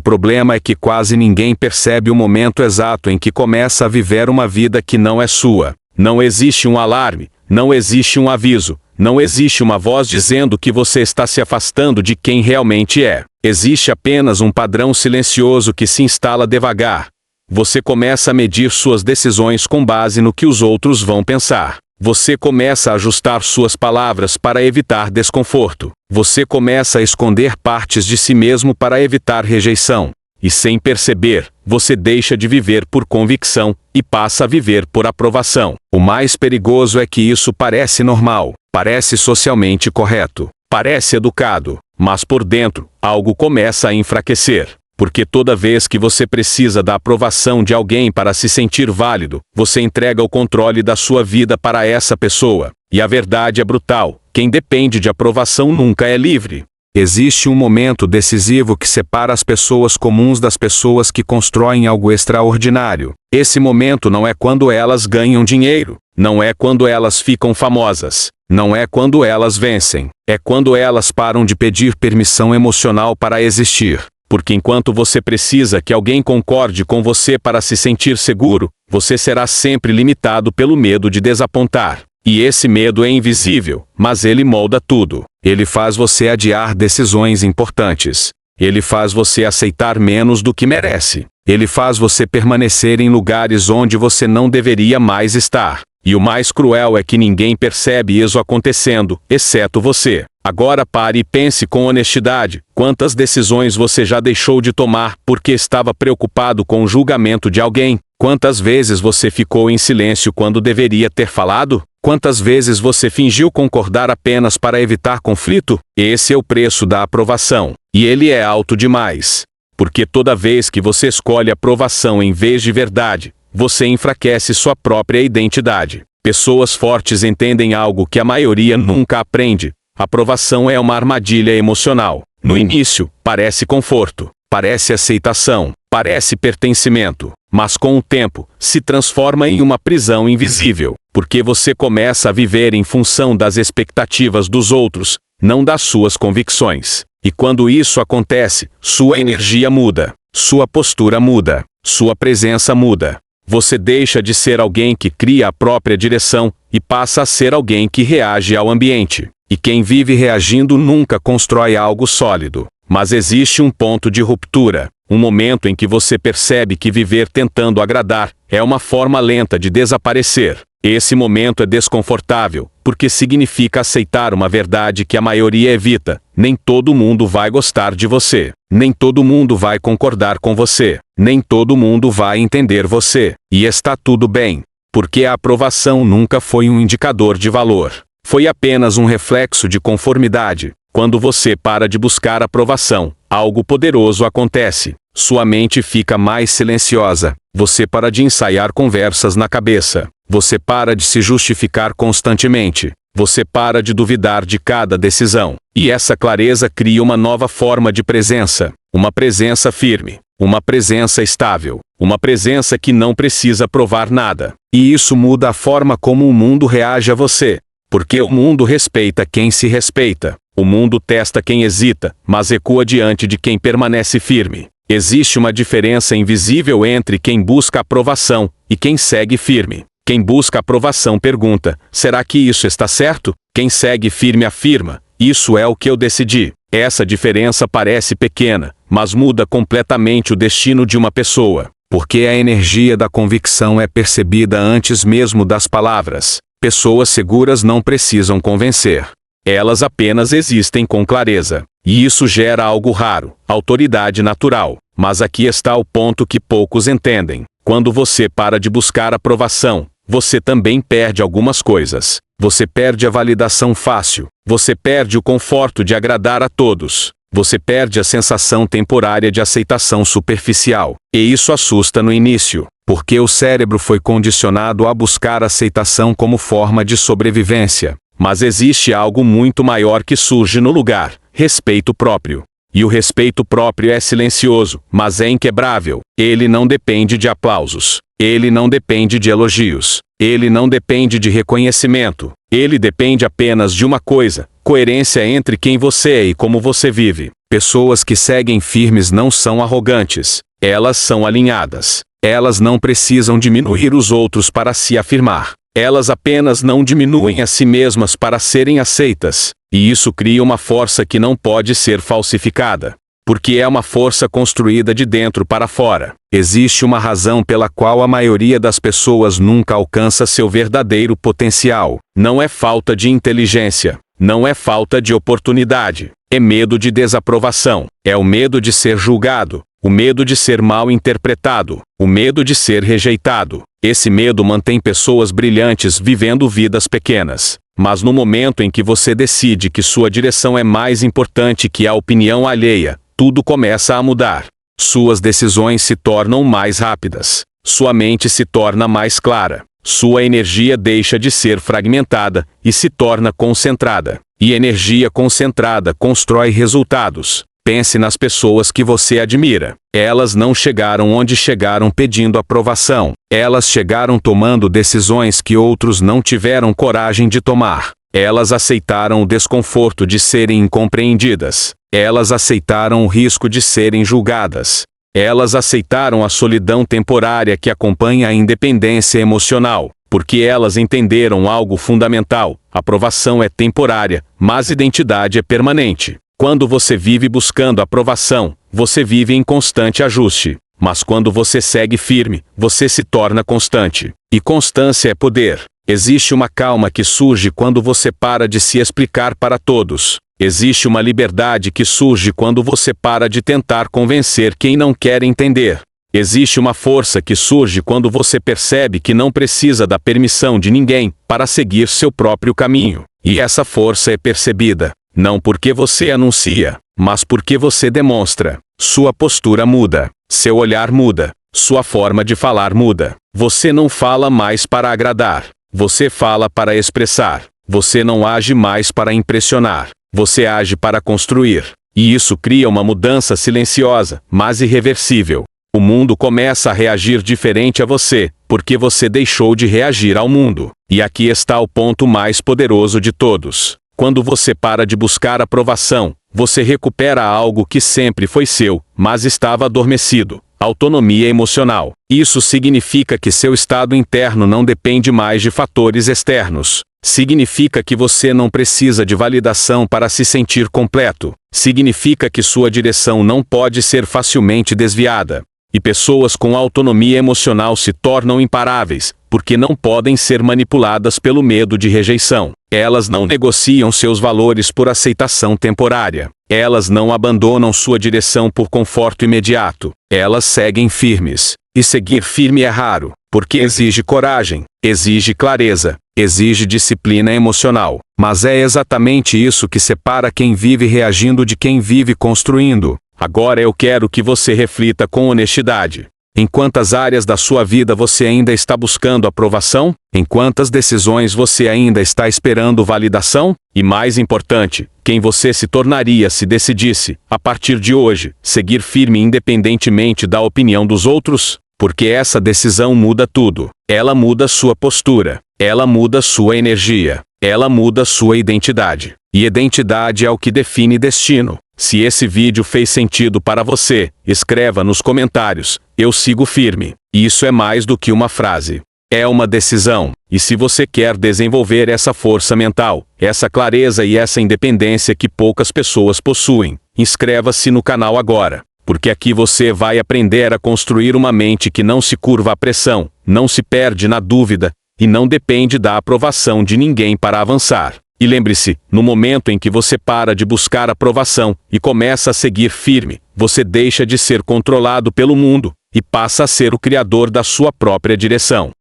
O problema é que quase ninguém percebe o momento exato em que começa a viver uma vida que não é sua. Não existe um alarme, não existe um aviso, não existe uma voz dizendo que você está se afastando de quem realmente é. Existe apenas um padrão silencioso que se instala devagar. Você começa a medir suas decisões com base no que os outros vão pensar. Você começa a ajustar suas palavras para evitar desconforto. Você começa a esconder partes de si mesmo para evitar rejeição. E sem perceber, você deixa de viver por convicção e passa a viver por aprovação. O mais perigoso é que isso parece normal, parece socialmente correto, parece educado, mas por dentro, algo começa a enfraquecer. Porque toda vez que você precisa da aprovação de alguém para se sentir válido, você entrega o controle da sua vida para essa pessoa. E a verdade é brutal: quem depende de aprovação nunca é livre. Existe um momento decisivo que separa as pessoas comuns das pessoas que constroem algo extraordinário. Esse momento não é quando elas ganham dinheiro, não é quando elas ficam famosas, não é quando elas vencem, é quando elas param de pedir permissão emocional para existir. Porque enquanto você precisa que alguém concorde com você para se sentir seguro, você será sempre limitado pelo medo de desapontar. E esse medo é invisível, mas ele molda tudo. Ele faz você adiar decisões importantes. Ele faz você aceitar menos do que merece. Ele faz você permanecer em lugares onde você não deveria mais estar. E o mais cruel é que ninguém percebe isso acontecendo, exceto você. Agora pare e pense com honestidade: quantas decisões você já deixou de tomar porque estava preocupado com o julgamento de alguém? Quantas vezes você ficou em silêncio quando deveria ter falado? Quantas vezes você fingiu concordar apenas para evitar conflito? Esse é o preço da aprovação. E ele é alto demais. Porque toda vez que você escolhe aprovação em vez de verdade, você enfraquece sua própria identidade. Pessoas fortes entendem algo que a maioria nunca aprende: aprovação é uma armadilha emocional. No início, parece conforto, parece aceitação, parece pertencimento, mas com o tempo, se transforma em uma prisão invisível, porque você começa a viver em função das expectativas dos outros, não das suas convicções. E quando isso acontece, sua energia muda, sua postura muda, sua presença muda. Você deixa de ser alguém que cria a própria direção e passa a ser alguém que reage ao ambiente. E quem vive reagindo nunca constrói algo sólido. Mas existe um ponto de ruptura, um momento em que você percebe que viver tentando agradar é uma forma lenta de desaparecer. Esse momento é desconfortável, porque significa aceitar uma verdade que a maioria evita: nem todo mundo vai gostar de você, nem todo mundo vai concordar com você, nem todo mundo vai entender você. E está tudo bem, porque a aprovação nunca foi um indicador de valor. Foi apenas um reflexo de conformidade. Quando você para de buscar aprovação, algo poderoso acontece. Sua mente fica mais silenciosa. Você para de ensaiar conversas na cabeça. Você para de se justificar constantemente. Você para de duvidar de cada decisão. E essa clareza cria uma nova forma de presença. Uma presença firme. Uma presença estável. Uma presença que não precisa provar nada. E isso muda a forma como o mundo reage a você. Porque o mundo respeita quem se respeita. O mundo testa quem hesita, mas recua diante de quem permanece firme. Existe uma diferença invisível entre quem busca aprovação e quem segue firme. Quem busca aprovação pergunta: será que isso está certo? Quem segue firme afirma: isso é o que eu decidi. Essa diferença parece pequena, mas muda completamente o destino de uma pessoa. Porque a energia da convicção é percebida antes mesmo das palavras. Pessoas seguras não precisam convencer. Elas apenas existem com clareza. E isso gera algo raro: autoridade natural. Mas aqui está o ponto que poucos entendem. Quando você para de buscar aprovação, você também perde algumas coisas. Você perde a validação fácil. Você perde o conforto de agradar a todos. Você perde a sensação temporária de aceitação superficial. E isso assusta no início, porque o cérebro foi condicionado a buscar aceitação como forma de sobrevivência. Mas existe algo muito maior que surge no lugar: respeito próprio. E o respeito próprio é silencioso, mas é inquebrável. Ele não depende de aplausos. Ele não depende de elogios. Ele não depende de reconhecimento. Ele depende apenas de uma coisa: coerência entre quem você é e como você vive. Pessoas que seguem firmes não são arrogantes, elas são alinhadas. Elas não precisam diminuir os outros para se afirmar. Elas apenas não diminuem a si mesmas para serem aceitas. E isso cria uma força que não pode ser falsificada. Porque é uma força construída de dentro para fora. Existe uma razão pela qual a maioria das pessoas nunca alcança seu verdadeiro potencial. Não é falta de inteligência. Não é falta de oportunidade. É medo de desaprovação. É o medo de ser julgado. O medo de ser mal interpretado. O medo de ser rejeitado. Esse medo mantém pessoas brilhantes vivendo vidas pequenas. Mas no momento em que você decide que sua direção é mais importante que a opinião alheia, tudo começa a mudar. Suas decisões se tornam mais rápidas. Sua mente se torna mais clara. Sua energia deixa de ser fragmentada e se torna concentrada. E energia concentrada constrói resultados. Pense nas pessoas que você admira. Elas não chegaram onde chegaram pedindo aprovação. Elas chegaram tomando decisões que outros não tiveram coragem de tomar. Elas aceitaram o desconforto de serem incompreendidas. Elas aceitaram o risco de serem julgadas. Elas aceitaram a solidão temporária que acompanha a independência emocional, porque elas entenderam algo fundamental: aprovação é temporária, mas identidade é permanente. Quando você vive buscando aprovação, você vive em constante ajuste. Mas quando você segue firme, você se torna constante. E constância é poder. Existe uma calma que surge quando você para de se explicar para todos. Existe uma liberdade que surge quando você para de tentar convencer quem não quer entender. Existe uma força que surge quando você percebe que não precisa da permissão de ninguém para seguir seu próprio caminho. E essa força é percebida, não porque você anuncia, mas porque você demonstra. Sua postura muda, seu olhar muda, sua forma de falar muda. Você não fala mais para agradar, você fala para expressar. Você não age mais para impressionar, você age para construir. E isso cria uma mudança silenciosa, mas irreversível. O mundo começa a reagir diferente a você, porque você deixou de reagir ao mundo. E aqui está o ponto mais poderoso de todos. Quando você para de buscar aprovação, você recupera algo que sempre foi seu, mas estava adormecido: autonomia emocional. Isso significa que seu estado interno não depende mais de fatores externos. Significa que você não precisa de validação para se sentir completo. Significa que sua direção não pode ser facilmente desviada. E pessoas com autonomia emocional se tornam imparáveis, porque não podem ser manipuladas pelo medo de rejeição. Elas não negociam seus valores por aceitação temporária. Elas não abandonam sua direção por conforto imediato. Elas seguem firmes. E seguir firme é raro, porque exige coragem, exige clareza, exige disciplina emocional. Mas é exatamente isso que separa quem vive reagindo de quem vive construindo. Agora eu quero que você reflita com honestidade. Em quantas áreas da sua vida você ainda está buscando aprovação? Em quantas decisões você ainda está esperando validação? E mais importante, quem você se tornaria se decidisse, a partir de hoje, seguir firme independentemente da opinião dos outros? Porque essa decisão muda tudo. Ela muda sua postura. Ela muda sua energia. Ela muda sua identidade. E identidade é o que define destino. Se esse vídeo fez sentido para você, escreva nos comentários: eu sigo firme. Isso é mais do que uma frase. É uma decisão. E se você quer desenvolver essa força mental, essa clareza e essa independência que poucas pessoas possuem, inscreva-se no canal agora. Porque aqui você vai aprender a construir uma mente que não se curva à pressão, não se perde na dúvida, e não depende da aprovação de ninguém para avançar. E lembre-se, no momento em que você para de buscar aprovação e começa a seguir firme, você deixa de ser controlado pelo mundo e passa a ser o criador da sua própria direção.